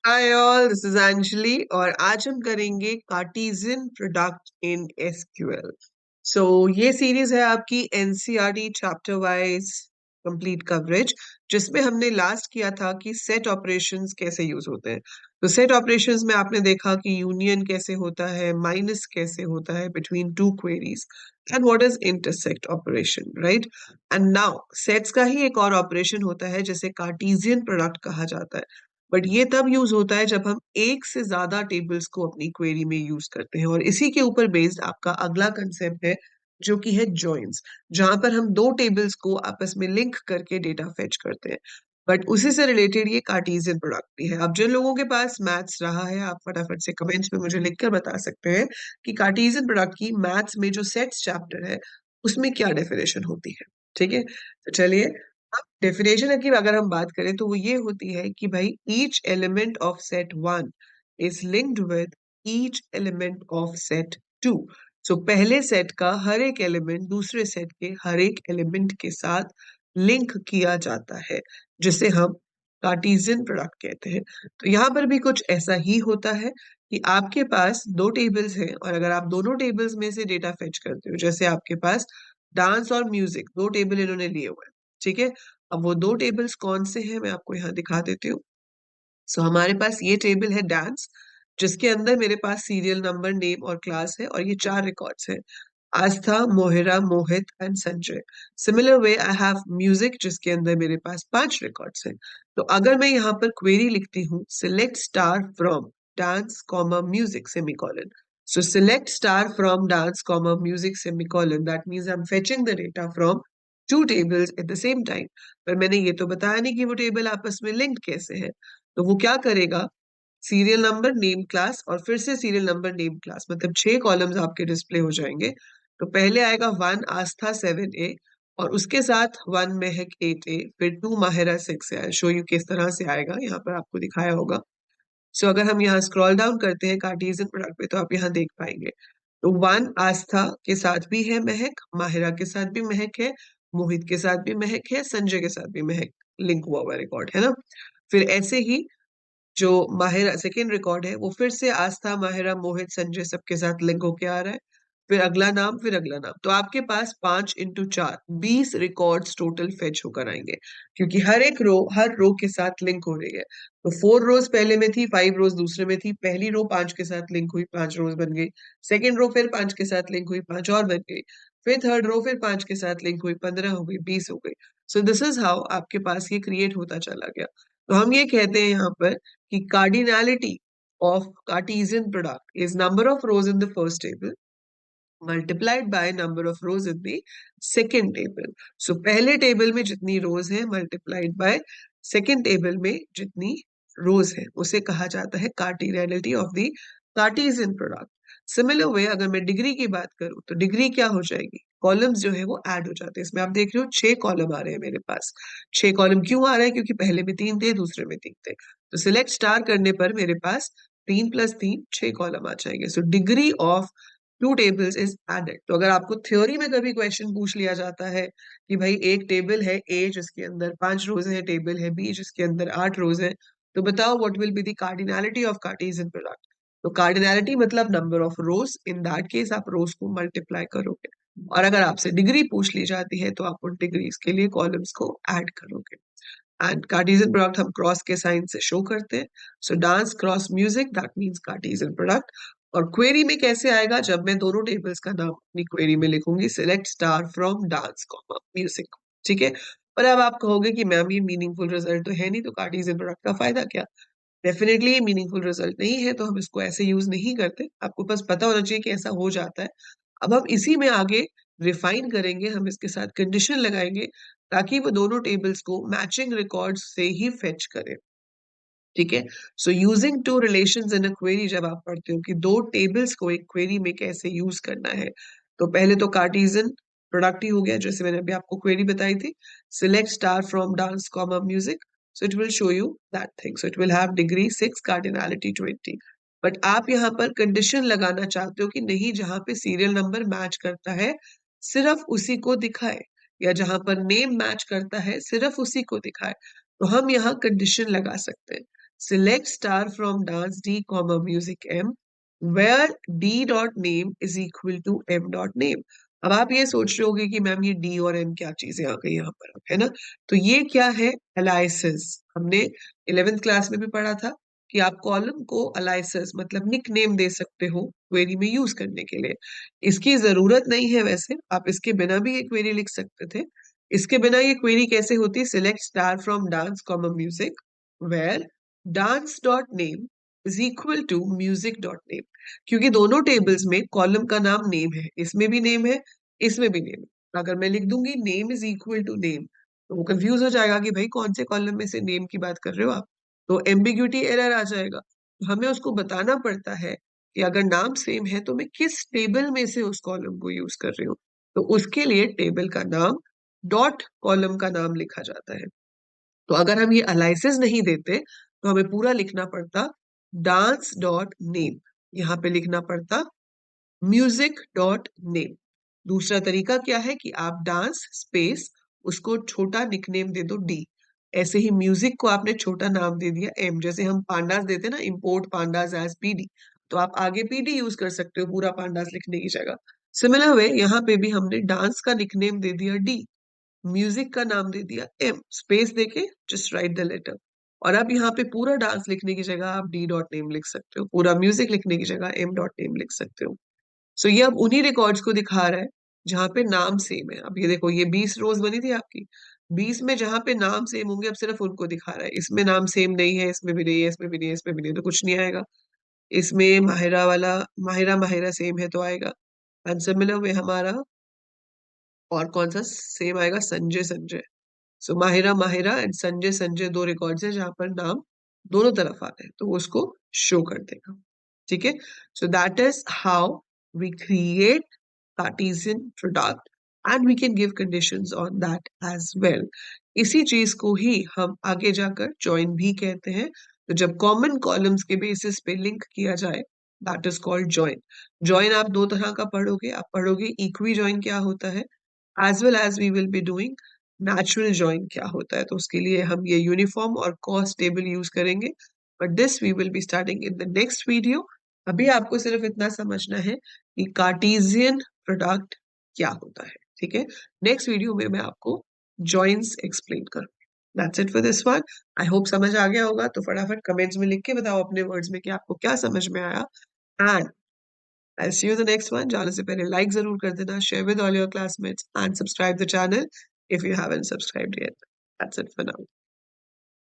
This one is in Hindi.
Hi all, this is Anjali और आज हम करेंगे कार्टेशियन प्रोडक्ट इन एसक्यूएल। सो ये सीरीज है आपकी NCERT chapter wise complete coverage, जिसमें हमने लास्ट किया था कि सेट ऑपरेशंस कैसे यूज होते हैं। तो सेट ऑपरेशंस में आपने देखा कि यूनियन कैसे होता है, माइनस कैसे होता है between two queries, and what is intersect operation, right. And now sets का ही एक और ऑपरेशन होता है जिसे कार्टेशियन प्रोडक्ट कहा जाता है। बट ये तब यूज होता है जब हम एक से ज्यादा टेबल्स को अपनी क्वेरी में यूज करते हैं, और इसी के ऊपर बेस्ड आपका अगला कंसेप्ट है जो कि है जॉइंस, जहां पर हम दो टेबल्स को आपस में लिंक करके डेटा फेच करते हैं। बट उसी से रिलेटेड ये कार्टेशियन प्रोडक्ट भी है। अब जिन लोगों के पास मैथ्स रहा है, आप फटाफट से कमेंट्स में मुझे लिखकर बता सकते हैं कि कार्टेशियन प्रोडक्ट की मैथ्स में जो सेट्स चैप्टर है उसमें क्या डेफिनेशन होती है। ठीक है, तो चलिए, डेफिनेशन की अगर हम बात करें तो वो ये होती है कि भाई each element of set one is linked with each element of set two. So पहले सेट का हर एक एलिमेंट दूसरे सेट के हर एक एलिमेंट के साथ लिंक किया जाता है, जिसे हम कार्टेशियन प्रोडक्ट कहते हैं। तो यहाँ पर भी कुछ ऐसा ही होता है कि आपके पास दो टेबल्स हैं, और अगर आप दोनों टेबल्स में से डेटा फेच करते हो, जैसे आपके पास डांस और म्यूजिक दो टेबल इन्होंने लिए हुए हैं, ठीक है। अब वो दो टेबल्स कौन से हैं मैं आपको यहाँ दिखा देती हूँ। सो हमारे पास ये टेबल है डांस, जिसके अंदर मेरे पास सीरियल नंबर, नेम और क्लास है, और ये चार रिकॉर्ड्स हैं: Aastha, Mohira, Mohit and Sanjay. Similar way I have music, जिसके अंदर मेरे पास पांच रिकॉर्ड्स हैं। तो अगर मैं यहाँ पर क्वेरी लिखती हूँ select star from dance comma music semicolon, so select star from dance comma music semicolon, that means I'm fetching the data from two tables at the same time। पर मैंने ये तो बताया नहीं कि वो टेबल आपस में लिंक्ड कैसे है। तो वो क्या करेगा, सीरियल नंबर, नेम, क्लास और फिर से सीरियल नंबर, नेम, क्लास, मतलब छह कॉलम्स आपके डिस्प्ले हो जाएंगे। तो पहले आएगा वन आस्था 7A, और उसके साथ वन महक 8A, फिर to Mahira 6A। Show you किस तरह से आएगा, यहाँ पर आपको दिखाया होगा। सो अगर हम यहाँ स्क्रॉल डाउन करते हैं कार्टेशियन प्रोडक्ट पे, तो आप यहाँ देख पाएंगे। तो वन आस्था के साथ भी है महक, माहिरा के साथ भी महक है, मोहित के साथ भी महक है, संजय के साथ भी महक लिंक हुआ हुआ रिकॉर्ड है ना। फिर ऐसे ही जो माहिरा सेकेंड रिकॉर्ड है वो फिर से आस्था, माहिरा, मोहित, संजय सबके साथ लिंक होके आ रहा है। फिर अगला नाम, फिर अगला नाम। तो आपके पास 5 × 4 20 रिकॉर्ड्स टोटल फेच होकर आएंगे, क्योंकि हर रो के साथ लिंक हो रही है। तो 4 रोज पहले में थी, 5 रोज दूसरे में थी। पहली रो 5 के साथ लिंक हुई, 5 रोज बन गई। सेकेंड रो फिर 5 के साथ लिंक हुई, 5 और बन गई। फिर थर्ड रो फिर 5 के साथ लिंक हुई, 15 हो गई, 20 हो गई। सो दिस इज हाउ आपके पास ये क्रिएट होता चला गया। तो हम ये कहते हैं यहाँ पर कि cardinality of Cartesian product is number of rows in the first table multiplied by number of rows in the second table. So पहले टेबल में जितनी रोज है multiplied by second टेबल में जितनी रोज है, उसे कहा जाता है cardinality of the Cartesian product। Similar way अगर मैं डिग्री की बात करूं तो डिग्री क्या हो जाएगी, कॉलम्स जो है वो ऐड हो जाते हैं। इसमें आप देख रहे हो 6 कॉलम आ रहे हैं मेरे पास। 6 कॉलम क्यों आ रहे हैं, क्योंकि पहले में 3 थे, दूसरे में 3 थे। तो सिलेक्ट स्टार करने पर मेरे पास 3 + 3 6 कॉलम आ जाएंगे। So degree of two tables is added. तो अगर आपको थ्योरी में कभी क्वेश्चन पूछ लिया जाता है कि भाई एक टेबल है ए जिसके अंदर 5 रोज है, टेबल है बी जिसके अंदर 8 रोज है, तो बताओ what will be the cardinality of Cartesian product. तो कार्डिनैलिटी मतलब number of rose, in that case आप रोज को मल्टीप्लाई करोगे। और अगर आपसे डिग्री पूछ ली जाती है तो आप उन डिग्रीज के लिए कॉलम्स को ऐड करोगे। एंड कार्टेशियन प्रोडक्ट हम क्रॉस के साइन से शो करते हैं। सो dance cross music, that means Cartesian product. और क्वेरी में कैसे आएगा, जब मैं दोनों टेबल्स का नाम अपनी क्वेरी में लिखूंगी select star from dance comma music. ठीक है। पर अब आप कहोगे कि मैम ये मीनिंगफुल रिजल्ट तो है नहीं, तो कार्टेशियन प्रोडक्ट का फायदा क्या। डेफिनेटली ये मीनिंगफुल रिजल्ट नहीं है, तो हम इसको ऐसे यूज नहीं करते। आपको बस पता होना चाहिए कि ऐसा हो जाता है। अब हम इसी में आगे रिफाइन करेंगे, हम इसके साथ कंडीशन लगाएंगे ताकि वो दोनों टेबल्स को मैचिंग रिकॉर्ड्स से ही फेच करें। ठीक है। So using two relations in a query, जब आप पढ़ते हो कि दो टेबल्स को एक क्वेरी में कैसे यूज करना है, तो पहले तो कार्टेशियन प्रोडक्ट ही हो गया, जैसे मैंने अभी आपको क्वेरी बताई थी, select star from dance comma music. So it will show you that thing. So it will have degree 6, cardinality 20। But आप यहाँ पर कंडीशन लगाना चाहते हो कि नहीं, जहां पे सीरियल नंबर मैच करता है सिर्फ उसी को दिखाए, या जहां पर नेम मैच करता है सिर्फ उसी को दिखाए। तो हम यहाँ कंडीशन लगा सकते हैं। select star from dance D comma music M where D dot name is equal to M dot name. अब आप ये सोच रहे होगे कि मैम ये डी और एम क्या चीजें आ गई यहाँ पर, है ना? तो ये क्या है? अलाइसिस। हमने 11th क्लास में भी पढ़ा था कि आप कॉलम को अलाइसिस मतलब निक नेम दे सकते हो क्वेरी में यूज करने के लिए। इसकी जरूरत नहीं है वैसे, आप इसके बिना भी ये क्वेरी लिख सकते थे। इसके बिना ये क्वेरी कैसे होती? Select star from dance comma music where dance dot name is equal to music dot name. क्योंकि दोनों टेबल्स में कॉलम का नाम नेम है, इसमें भी नेम है, इसमें भी नेम है। अगर मैं लिख दूंगी name is equal to name तो वो कंफ्यूज हो जाएगा कि भाई कौन से कॉलम में से नेम की बात कर रहे हो आप, तो एम्बिग्यूटी एरर आ जाएगा। तो हमें उसको बताना पड़ता है कि अगर नाम सेम है तो मैं किस टेबल में से उस कॉलम को यूज कर रही हूँ। तो उसके लिए टेबल का नाम डॉट कॉलम का नाम लिखा जाता है। तो अगर हम ये अलाइसिस नहीं देते तो हमें पूरा लिखना पड़ता डांस डॉट नेम, यहाँ पे लिखना पड़ता म्यूजिक डॉट नेम। दूसरा तरीका क्या है कि आप डांस स्पेस उसको छोटा निकनेम दे दो डी, ऐसे ही म्यूजिक को आपने छोटा नाम दे दिया एम, जैसे हम पांडास देते ना, इंपोर्ट पांडास एज पीडी, तो आप आगे पीडी यूज कर सकते हो पूरा पांडास लिखने की जगह। सिमिलर वे यहाँ पे भी हमने डांस का निकनेम दे दिया डी, म्यूजिक का नाम दे दिया एम, स्पेस देके जस्ट राइट द लेटर। और अब यहाँ पे पूरा डांस लिखने की जगह आप डी डॉट नेम लिख सकते हो, पूरा म्यूजिक लिखने की जगह एम डॉट नेम लिख सकते हो। सो ये अब उन्हीं रिकॉर्ड्स को दिखा रहा है जहां पे नाम सेम है। अब ये देखो, ये 20 रोज बनी थी आपकी, 20 में जहां पे नाम सेम होंगे अब सिर्फ उनको दिखा रहा है। इसमें नाम सेम नहीं है, इसमें भी नहीं है, इसमें भी नहीं है, इसमें भी नहीं है, तो कुछ नहीं आएगा। इसमें माहिरा वाला माहिरा माहिरा सेम है तो आएगा। एंड सिमिलर वे हमारा और कौन सा सेम आएगा? संजय संजय। सो माहिरा माहिरा एंड संजय संजय दो रिकॉर्ड्स है जहां पर नाम दोनों तरफ आ रहे हैं, तो वो उसको शो कर देगा। ठीक है, so that is how we create Cartesian product and we can give conditions on that as well. इसी चीज को ही हम आगे जाकर जॉइन भी कहते हैं। तो जब कॉमन कॉलम्स के बेसिस पे लिंक किया जाए that is called join. Join आप दो तरह का पढ़ोगे, आप पढ़ोगे इक्वी जॉइन क्या होता है, as well as we will be doing natural join क्या होता है। तो उसके लिए हम ये यूनिफॉर्म और कॉस्ट टेबल यूज करेंगे, but this we will be starting in the next video. अभी आपको सिर्फ इतना समझना है कि कार्टेशियन प्रोडक्ट क्या होता है। ठीक है, नेक्स्ट वीडियो में मैं आपको जॉइंस एक्सप्लेन करूँ। That's it for this one. I hope समझ आ गया होगा, तो फटाफट कमेंट्स में लिख के बताओ अपने वर्ड्स में कि आपको क्या समझ में आया। And I'll see you in the next one. जाने से पहले like जरूर कर देना, share with all your classmates and subscribe the channel if you haven't subscribed yet. That's it for now.